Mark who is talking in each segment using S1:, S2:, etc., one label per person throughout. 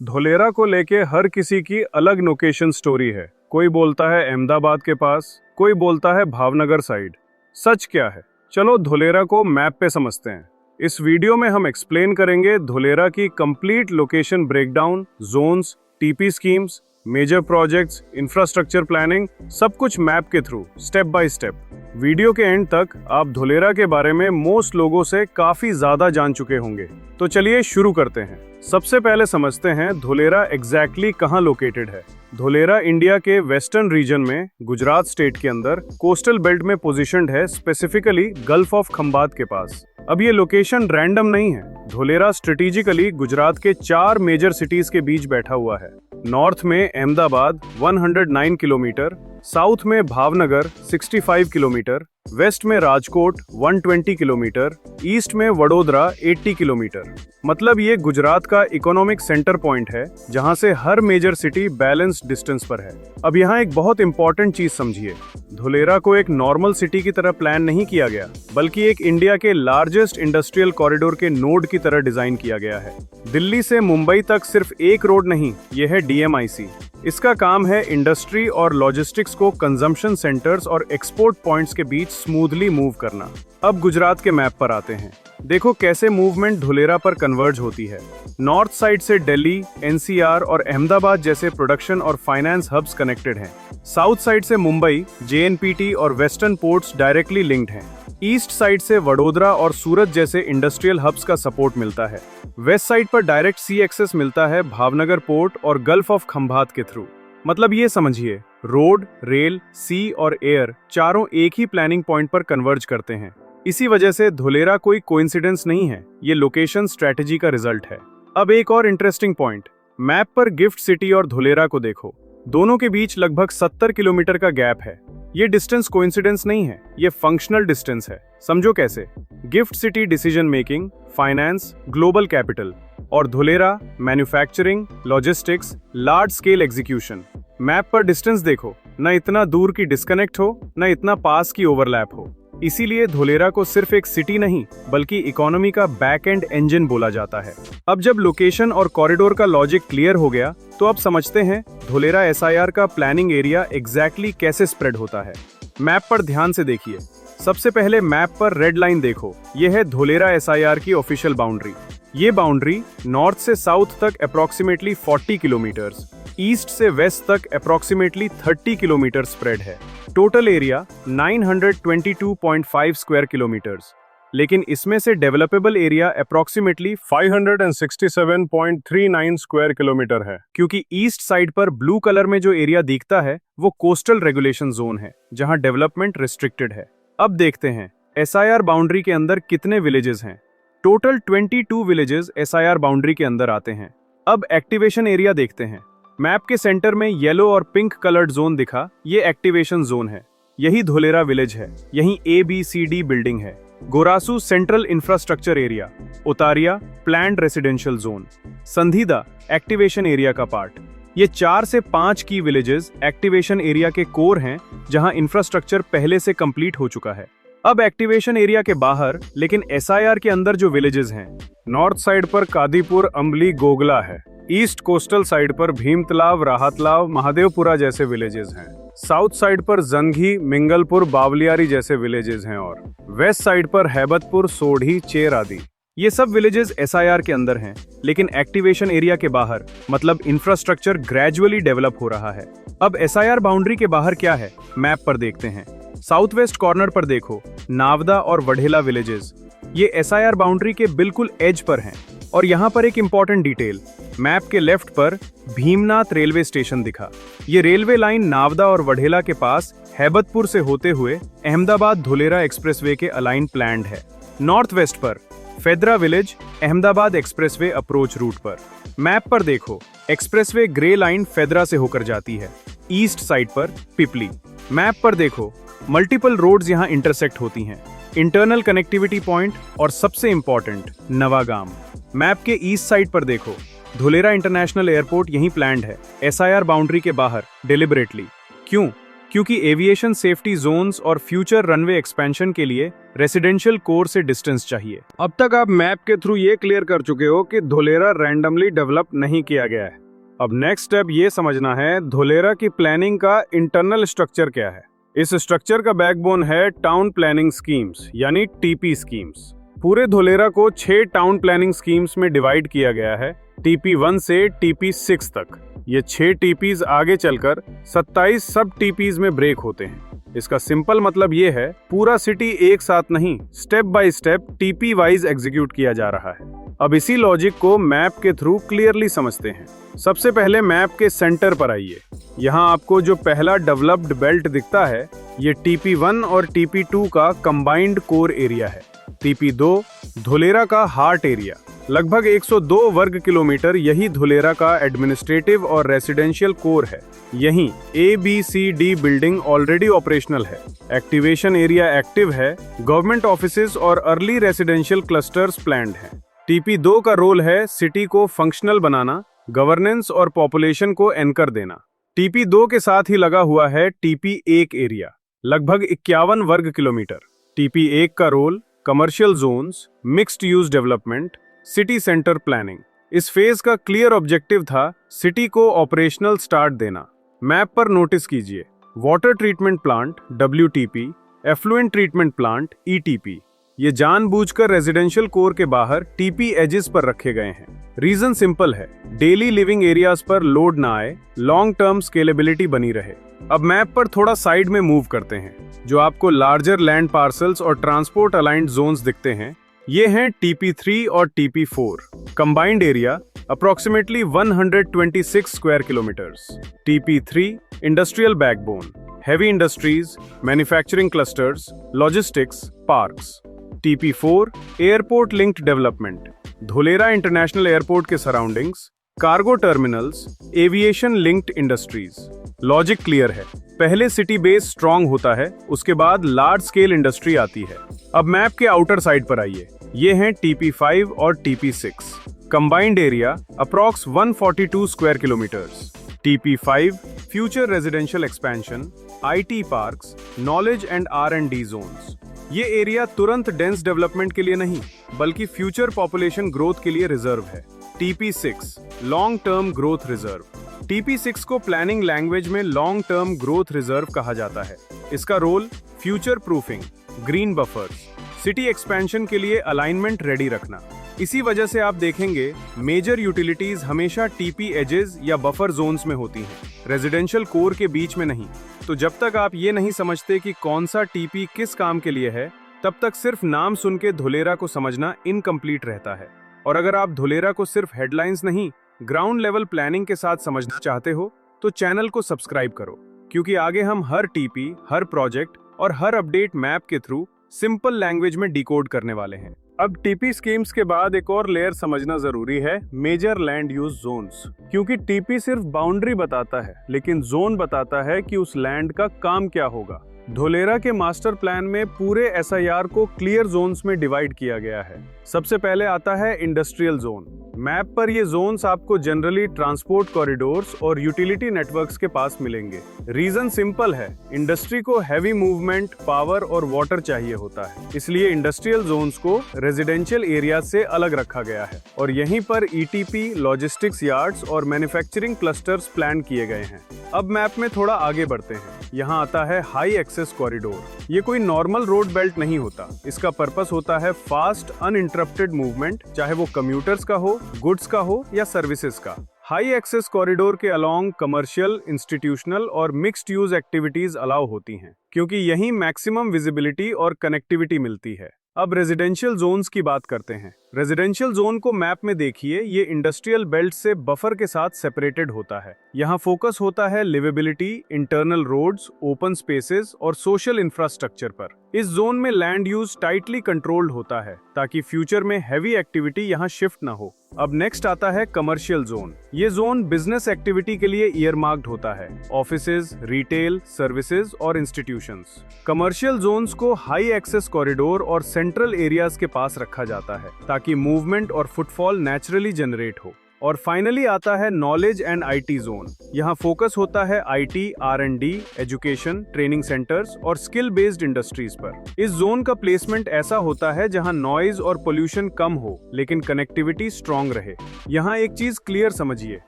S1: धोलेरा को लेके हर किसी की अलग लोकेशन स्टोरी है। कोई बोलता है अहमदाबाद के पास, कोई बोलता है भावनगर साइड। सच क्या है? चलो धोलेरा को मैप पे समझते हैं। इस वीडियो में हम एक्सप्लेन करेंगे धोलेरा की complete location breakdown, zones, TP schemes, major projects, infrastructure planning, सब कुछ मैप के through step by step. Video के एंड तक आप धोलेरा के बारे में मोस्ट लोगों से काफी ज्यादा जान चुके होंगे। तो चलिए शुरू करते हैं। सबसे पहले समझते हैं धोलेरा एग्जैक्टली कहाँ लोकेटेड है। धोलेरा इंडिया के वेस्टर्न रीजन में गुजरात स्टेट के अंदर कोस्टल बेल्ट में पोजीशनड है, स्पेसिफिकली गल्फ ऑफ खंबात के पास। अब ये लोकेशन रैंडम नहीं है। धोलेरा स्ट्रेटेजिकली गुजरात के 4 मेजर सिटीज के बीच बैठा हुआ है। नॉर्थ में अहमदाबाद 109 किलोमीटर, साउथ में भावनगर 65 किलोमीटर, वेस्ट में राजकोट 120 किलोमीटर, ईस्ट में वडोदरा 80 किलोमीटर। मतलब ये गुजरात का इकोनॉमिक सेंटर पॉइंट है, जहां से हर मेजर सिटी बैलेंस्ड डिस्टेंस पर है। अब यहाँ एक बहुत इंपॉर्टेंट चीज समझिए, धोलेरा को एक नॉर्मल सिटी की तरह प्लान नहीं किया गया, बल्कि एक इंडिया के लार्जेस्ट इंडस्ट्रियल कॉरिडोर के नोड की तरह डिजाइन किया गया है। दिल्ली से मुंबई तक सिर्फ एक रोड नहीं, यह है DMIC। इसका काम है इंडस्ट्री और लॉजिस्टिक्स को कंजम्पशन सेंटर्स और एक्सपोर्ट पॉइंट्स के बीच स्मूथली मूव करना। अब गुजरात के मैप पर आते हैं। देखो कैसे मूवमेंट धोलेरा पर कन्वर्ज होती है। नॉर्थ साइड से दिल्ली, NCR और अहमदाबाद जैसे प्रोडक्शन और फाइनेंस हब्स कनेक्टेड हैं। साउथ साइड से मुंबई, JNPT और वेस्टर्न पोर्ट्स डायरेक्टली लिंक्ड हैं। ईस्ट साइड से वडोदरा और सूरत जैसे इंडस्ट्रियल हब्स का सपोर्ट मिलता है। वेस्ट साइड पर डायरेक्ट सी एक्सेस मिलता है भावनगर पोर्ट और गल्फ ऑफ खंबात के थ्रू। मतलब ये समझिए, रोड, रेल, सी और एयर चारों एक ही प्लानिंग पॉइंट पर कन्वर्ज करते हैं। इसी वजह से धोलेरा कोई कोइंसिडेंस नहीं है, ये लोकेशन स्ट्रेटेजी का रिजल्ट है। अब एक और इंटरेस्टिंग पॉइंट, मैप पर गिफ्ट सिटी और धोलेरा को देखो। दोनों के बीच लगभग 70 किलोमीटर का गैप है। ये डिस्टेंस कोइंसिडेंस नहीं है, ये फंक्शनल डिस्टेंस है। समझो कैसे। GIFT city decision making, finance, global capital, और Dholera manufacturing, logistics, large scale execution. Map पर डिस्टेंस देखो, न इतना दूर की डिस्कनेक्ट हो, न इतना पास की ओवरलैप हो। इसीलिए धोलेरा को सिर्फ एक सिटी नहीं, बल्कि इकोनॉमी का बैक एंड इंजन बोला जाता है। अब जब लोकेशन और कॉरिडोर का लॉजिक क्लियर हो गया, तो अब समझते हैं धोलेरा SIR का प्लानिंग एरिया एग्जैक्टली कैसे स्प्रेड होता है। मैप पर ध्यान से देखिए। सबसे पहले मैप पर रेड लाइन देखो, यह है धोलेरा SIR की ऑफिशियल बाउंड्री। ये बाउंड्री नॉर्थ से साउथ तक अप्रोक्सीमेटली 40 किलोमीटर्स, ईस्ट से वेस्ट तक अप्रोक्सीमेटली 30 किलोमीटर स्प्रेड है। टोटल एरिया 922.5 स्क्वायर किलोमीटर्स, लेकिन इसमें से डेवलपेबल एरिया अप्रोक्सीमेटली 567.39 स्क्वायर किलोमीटर है। क्योंकि ईस्ट साइड पर ब्लू कलर में जो एरिया दिखता है, वो कोस्टल रेगुलेशन जोन है, जहां डेवलपमेंट रिस्ट्रिक्टेड है। अब देखते हैं SIR बाउंड्री के अंदर कितने विलेजेस हैं। टोटल 22 विलेजेस SIR बाउंड्री के अंदर आते हैं। अब एक्टिवेशन एरिया देखते हैं। मैप के सेंटर में येलो और पिंक कलर्ड जोन दिखा, ये एक्टिवेशन जोन है। यही धोलेरा विलेज है। यहीं ABCD बिल्डिंग है। Gorasu central infrastructure area, Utaria planned residential zone, Sandhida activation area का पार्ट। ये 4 से 5 की विलेजेस एक्टिवेशन एरिया के कोर हैं, जहां इंफ्रास्ट्रक्चर पहले से कंप्लीट हो चुका है। अब एक्टिवेशन एरिया के बाहर, लेकिन SIR के अंदर जो विलेजेस हैं, नॉर्थ साइड पर कादीपुर, अंबली, गोगला है। ईस्ट कोस्टल साइड पर भीमतलाव, राहतलाव, महादेवपुरा जैसे विलेजेस हैं। साउथ साइड पर जंघी, मिंगलपुर, बावलियारी जैसे विलेजेस हैं और वेस्ट साइड पर हैबतपुर, सोढ़ी, चेर आदि। ये सब विलेजेस SIR के अंदर हैं, लेकिन एक्टिवेशन एरिया के बाहर, मतलब इंफ्रास्ट्रक्चर ग्रेजुअली डेवलप हो रहा है। अब SIR बाउंड्री के बाहर क्या है, मैप पर देखते हैं। साउथ वेस्ट कॉर्नर पर देखो, नावदा और वढ़ेला विलेजेस। ये SIR बाउंड्री के बिल्कुल एज पर हैं। और यहाँ पर एक इंपॉर्टेंट डिटेल, मैप के लेफ्ट पर भीमनाथ रेलवे स्टेशन दिखा। ये रेलवे लाइन नावदा और वढ़ेला के पास हैबतपुर से होते हुए अहमदाबाद धोलेरा एक्सप्रेसवे के अलाइन प्लान्ड है। नॉर्थ वेस्ट पर Fedra village, Ahmedabad expressway approach route पर। मैप पर देखो, एक्सप्रेसवे ग्रे लाइन फेदरा से होकर जाती है। ईस्ट साइड पर पिपली। मैप पर देखो, मल्टीपल रोड्स यहाँ इंटरसेक्ट होती हैं। इंटरनल कनेक्टिविटी पॉइंट और सबसे इंपॉर्टेंट नवागाम। मैप के ईस्ट साइड पर देखो, धोलेरा इंटरनेशनल एयरपोर्ट यहीं प्लान्ड है, SIR बाउंड्री के बाहर, डिलिबरेटली। क्यों? क्योंकि एविएशन सेफ्टी जोन्स और फ्यूचर रनवे एक्सपेंशन के लिए रेसिडेंशियल कोर से डिस्टेंस चाहिए। अब तक आप मैप के थ्रू ये क्लियर कर चुके हो कि धोलेरा रैंडमली डेवलप नहीं किया गया है। अब नेक्स्ट स्टेप ये समझना है धोलेरा की प्लानिंग का इंटरनल स्ट्रक्चर क्या है। इस स्ट्रक्चर का बैकबोन है टाउन प्लानिंग स्कीम्स यानी टीपी स्कीम्स। पूरे धोलेरा को 6 टाउन प्लानिंग स्कीम्स में डिवाइड किया गया है, टीपी 1 से टीपी 6 तक। ये 6 टीपीज आगे चलकर 27 सब टीपीज में ब्रेक होते हैं। इसका सिंपल मतलब ये है पूरा सिटी एक साथ नहीं, step by step TP wise execute किया जा रहा है। अब इसी लॉजिक को मैप के थ्रू क्लियरली समझते हैं। सबसे पहले मैप के सेंटर पर आइए। यहाँ आपको जो पहला डेवलप्ड बेल्ट दिखता है ये टीपी 1 और टीपी 2 का कंबाइंड कोर एरिया है। टीपी 2 धोलेरा का हार्ट एरिया, लगभग 102 वर्ग किलोमीटर यही धोलेरा का एडमिनिस्ट्रेटिव और रेसिडेंशियल कोर है। यहीं ABCD बिल्डिंग ऑलरेडी ऑपरेशनल है, एक्टिवेशन एरिया एक्टिव है, गवर्नमेंट ऑफिसेज और अर्ली रेसिडेंशियल क्लस्टर्स प्लान्ड हैं। टीपी 2 का रोल है सिटी को फंक्शनल बनाना, गवर्नेंस और पॉपुलेशन को एंकर देना। टीपी 2 के साथ ही लगा हुआ है टीपी 1 एरिया, लगभग 51 वर्ग किलोमीटर। टीपी 1 का role commercial zones, mixed use development, city centre planning. इस फेज का क्लियर ऑब्जेक्टिव था सिटी को ऑपरेशनल स्टार्ट देना। मैप पर नोटिस कीजिए water treatment plant WTP, effluent treatment plant ETP। ये जानबूझकर रेजिडेंशियल कोर के बाहर टीपी एजेस पर रखे गए हैं। रीजन सिंपल है, डेली लिविंग एरियाज पर लोड ना आए, लॉन्ग टर्म स्केलेबिलिटी बनी रहे। अब मैप पर थोड़ा साइड में मूव करते हैं। जो आपको लार्जर लैंड पार्सल्स और ट्रांसपोर्ट अलाइंड जोन्स दिखते हैं ये हैं टीपी 3 और TP 4। Combined area approximately 126 square kilometres. TP 3 industrial backbone, heavy industries, manufacturing clusters, logistics, parks. TP 4 airport linked development, Dholera international airport के surroundings, cargo terminals, aviation linked industries. Logic clear है, पहले city base strong होता है, उसके बाद large scale industry आती है। अब मैप के आउटर साइड पर आइए, ये हैं टीपी 5 और TP 6। Combined area approx 142 square kilometres. TP 5 future residential expansion, IT parks, knowledge and R&D zones. ये एरिया तुरंत डेंस डेवलपमेंट के लिए नहीं बल्कि फ्यूचर पॉपुलेशन ग्रोथ के लिए रिजर्व है। TP 6 long term growth reserve. TP 6 को प्लानिंग लैंग्वेज में लॉन्ग टर्म ग्रोथ रिजर्व कहा जाता है। इसका role future proofing, green buffers, city expansion के लिए अलाइनमेंट रेडी रखना। इसी वजह से आप देखेंगे मेजर यूटिलिटीज हमेशा टीपी एजेस या बफर जोन्स में होती हैं, रेजिडेंशियल कोर के बीच में नहीं। तो जब तक आप ये नहीं समझते कि कौन सा टीपी किस काम के लिए है, तब तक सिर्फ नाम सुन के धोलेरा को समझना इनकम्प्लीट रहता है। और अगर आप धोलेरा को सिर्फ हेडलाइंस नहीं, ग्राउंड लेवल प्लानिंग के साथ समझना चाहते हो तो चैनल को सब्सक्राइब करो, क्योंकि आगे हम हर टीपी, हर प्रोजेक्ट और हर अपडेट मैप के थ्रू सिंपल लैंग्वेज में डिकोड करने वाले हैं। अब टीपी स्कीम्स के बाद एक और लेयर समझना जरूरी है, मेजर लैंड यूज जोन्स। क्योंकि टीपी सिर्फ बाउंड्री बताता है, लेकिन जोन बताता है कि उस लैंड का काम क्या होगा। धोलेरा के मास्टर प्लान में पूरे SIR को क्लियर जोन्स में डिवाइड किया गया है। सबसे पहले आता है इंडस्ट्रियल जोन। मैप पर ये जोन्स आपको जनरली ट्रांसपोर्ट कॉरिडोर्स और यूटिलिटी नेटवर्क्स के पास मिलेंगे। रीजन सिंपल है, इंडस्ट्री को हैवी मूवमेंट, पावर और वाटर चाहिए होता है, इसलिए इंडस्ट्रियल जोन्स को रेजिडेंशियल एरिया से अलग रखा गया है और यहीं पर ETP, लॉजिस्टिक्स यार्ड्स और मैन्युफैक्चरिंग क्लस्टर्स प्लान किए गए हैं। अब मैप में थोड़ा आगे बढ़ते हैं। यहाँ आता है हाई एक्सेस कॉरिडोर। ये कोई नॉर्मल रोड बेल्ट नहीं होता, इसका पर्पस होता है फास्ट अनइंटरप्टेड मूवमेंट, चाहे वो कम्यूटर्स का हो, गुड्स का हो या सर्विसेज का। हाई एक्सेस कॉरिडोर के अलोंग कमर्शियल, इंस्टीट्यूशनल और मिक्स्ड यूज एक्टिविटीज अलाउ होती हैं, क्योंकि यहीं मैक्सिमम विजिबिलिटी और कनेक्टिविटी मिलती है। अब रेजिडेंशियल जोन्स की बात करते हैं। रेजिडेंशियल जोन को मैप में देखिए, ये इंडस्ट्रियल बेल्ट से बफर के साथ सेपरेटेड होता है। यहाँ फोकस होता है liveability, internal roads, open spaces और सोशल इंफ्रास्ट्रक्चर पर। इस जोन में लैंड यूज टाइटली कंट्रोल्ड होता है ताकि फ्यूचर में हैवी एक्टिविटी यहाँ शिफ्ट ना हो। अब नेक्स्ट आता है कमर्शियल जोन। ये जोन बिजनेस एक्टिविटी के लिए ईयरमार्क्ड होता है, ऑफिसेज, रिटेल, सर्विसेज और इंस्टीट्यूशंस। कमर्शियल जोन्स को हाई एक्सेस कॉरिडोर और सेंट्रल एरियाज के पास रखा जाता है ताकि मूवमेंट और फुटफॉल नेचुरली जनरेट हो। और फाइनली आता है नॉलेज एंड IT जोन। यहाँ फोकस होता है IT, R&D, education, training centres और स्किल बेस्ड इंडस्ट्रीज पर। इस जोन का प्लेसमेंट ऐसा होता है जहाँ नॉइज और पोल्यूशन कम हो लेकिन कनेक्टिविटी स्ट्रॉन्ग रहे। यहाँ एक चीज क्लियर समझिए,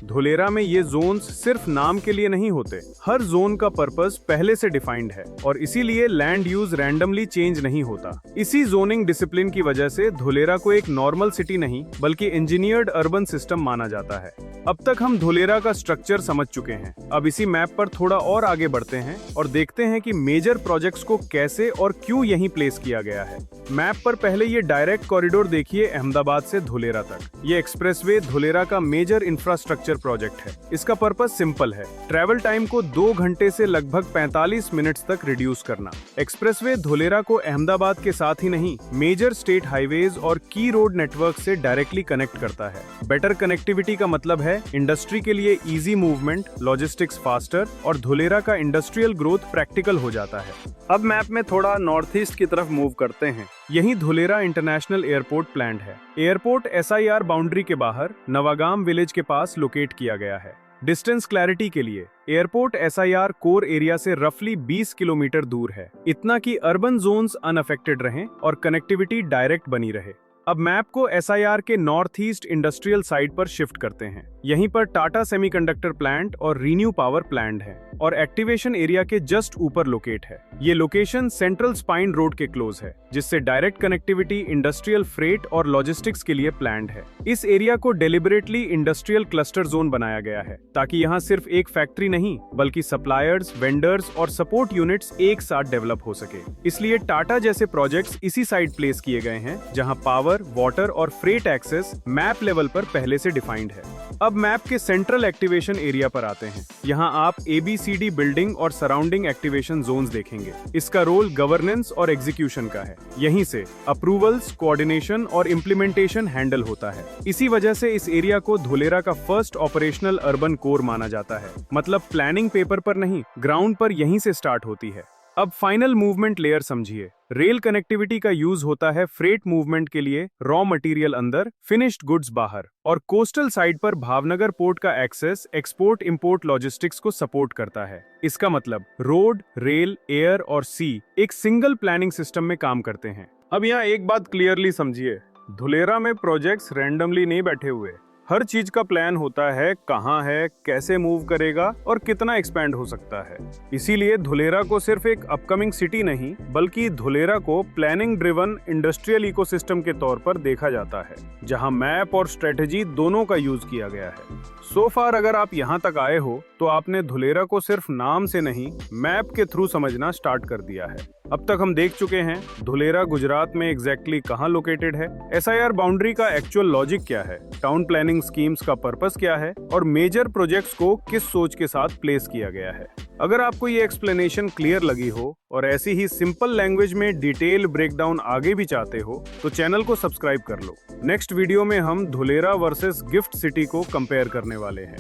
S1: धुलेरा में ये जोन्स सिर्फ नाम के लिए नहीं होते। हर जोन का पर्पस पहले से डिफाइंड है और इसीलिए लैंड यूज रैंडमली चेंज नहीं होता। इसी जोनिंग डिसिप्लिन की वजह से धुलेरा को एक नॉर्मल सिटी नहीं बल्कि इंजीनियर्ड अर्बन सिस्टम माना जाता है। अब तक हम धुलेरा का स्ट्रक्चर समझ चुके हैं। अब इसी मैप पर थोड़ा और आगे बढ़ते हैं और देखते हैं कि मेजर प्रोजेक्ट्स को कैसे और क्यों यहीं प्लेस किया गया है। मैप पर पहले ये डायरेक्ट कॉरिडोर देखिए, अहमदाबाद से धुलेरा तक। ये एक्सप्रेसवे धुलेरा का मेजर इंफ्रास्ट्रक्चर प्रोजेक्ट है। इसका पर्पस सिंपल है, ट्रैवल टाइम को 2 घंटे से लगभग 45 मिनट्स तक रिड्यूस करना। एक्सप्रेसवे धुलेरा को अहमदाबाद के साथ ही नहीं, मेजर स्टेट हाईवेज और की रोड नेटवर्क से डायरेक्टली कनेक्ट करता है। बेटर कनेक्टिविटी का मतलब है इंडस्ट्री के लिए इजी मूवमेंट, लॉजिस्टिक्स फास्टर और धुलेरा का इंडस्ट्रियल ग्रोथ प्रैक्टिकल हो जाता है। अब मैप में थोड़ा नॉर्थ ईस्ट की तरफ मूव करते हैं। यहीं धुलेरा इंटरनेशनल एयरपोर्ट प्लान्ड है। एयरपोर्ट SIR बाउंड्री के बाहर नवागाम विलेज के पास लोकेट किया गया है। डिस्टेंस क्लैरिटी के लिए एयरपोर्ट SIR कोर एरिया से रफली 20 किलोमीटर दूर है, इतना कि अर्बन जोन्स अनअफेक्टेड रहें और कनेक्टिविटी डायरेक्ट बनी रहे। अब मैप को SIR के नॉर्थ ईस्ट इंडस्ट्रियल साइड पर शिफ्ट करते हैं। यहीं पर टाटा सेमीकंडक्टर प्लांट और रीन्यू पावर प्लांट है और एक्टिवेशन एरिया के जस्ट ऊपर लोकेट है। ये लोकेशन सेंट्रल स्पाइन रोड के क्लोज है, जिससे डायरेक्ट कनेक्टिविटी इंडस्ट्रियल फ्रेट और लॉजिस्टिक्स के लिए प्लान्ड है। इस एरिया को डेलिबरेटली इंडस्ट्रियल क्लस्टर जोन बनाया गया है ताकि यहाँ सिर्फ एक फैक्ट्री नहीं बल्कि सप्लायर्स, वेंडर्स और सपोर्ट यूनिट्स एक साथ डेवलप हो सके। इसलिए टाटा जैसे प्रोजेक्ट्स इसी साइड प्लेस किए गए हैं जहाँ पावर, वाटर और फ्रेट एक्सेस मैप लेवल पर पहले से डिफाइंड है। अब मैप के सेंट्रल एक्टिवेशन एरिया पर आते हैं। यहाँ आप ABCD बिल्डिंग और सराउंडिंग एक्टिवेशन जोन्स देखेंगे। इसका रोल गवर्नेंस और एग्जीक्यूशन का है। यहीं से अप्रूवल्स, कोऑर्डिनेशन और इम्प्लीमेंटेशन हैंडल होता है। इसी वजह से इस एरिया को धुलेरा का फर्स्ट ऑपरेशनल अर्बन कोर माना जाता है। मतलब प्लानिंग पेपर पर नहीं, ग्राउंड पर यहीं से स्टार्ट होती है। अब फाइनल मूवमेंट लेयर समझिए। रेल कनेक्टिविटी का यूज होता है फ्रेट मूवमेंट के लिए, रॉ मटेरियल अंदर, फिनिश्ड गुड्स बाहर, और कोस्टल साइड पर भावनगर पोर्ट का एक्सेस एक्सपोर्ट इंपोर्ट लॉजिस्टिक्स को सपोर्ट करता है। इसका मतलब रोड, रेल, एयर और सी एक सिंगल प्लानिंग सिस्टम में काम करते हैं। अब यहाँ एक बात क्लियरली समझिए, धुलेरा में प्रोजेक्ट्स रैंडमली नहीं बैठे हुए। हर चीज का प्लान होता है, कहाँ है, कैसे मूव करेगा और कितना एक्सपैंड हो सकता है। इसीलिए धुलेरा को सिर्फ एक अपकमिंग सिटी नहीं बल्कि धुलेरा को प्लानिंग ड्रिवन इंडस्ट्रियल इकोसिस्टम के तौर पर देखा जाता है, जहां मैप और स्ट्रेटेजी दोनों का यूज किया गया है। सो फार अगर आप यहां तक आए हो तो आपने धुलेरा को सिर्फ नाम से नहीं, मैप के थ्रू समझना स्टार्ट कर दिया है। अब तक हम देख चुके हैं धुलेरा गुजरात में एग्जैक्टली कहां लोकेटेड है, SIR बाउंड्री का एक्चुअल लॉजिक क्या है, टाउन प्लानिंग स्कीम्स का पर्पस क्या है और मेजर प्रोजेक्ट्स को किस सोच के साथ प्लेस किया गया है। अगर आपको ये एक्सप्लेनेशन क्लियर लगी हो और ऐसी ही सिंपल लैंग्वेज में डिटेल ब्रेकडाउन आगे भी चाहते हो तो चैनल को सब्सक्राइब कर लो। नेक्स्ट वीडियो में हम धुलेरा वर्सेस गिफ्ट सिटी को कंपेयर करने वाले हैं।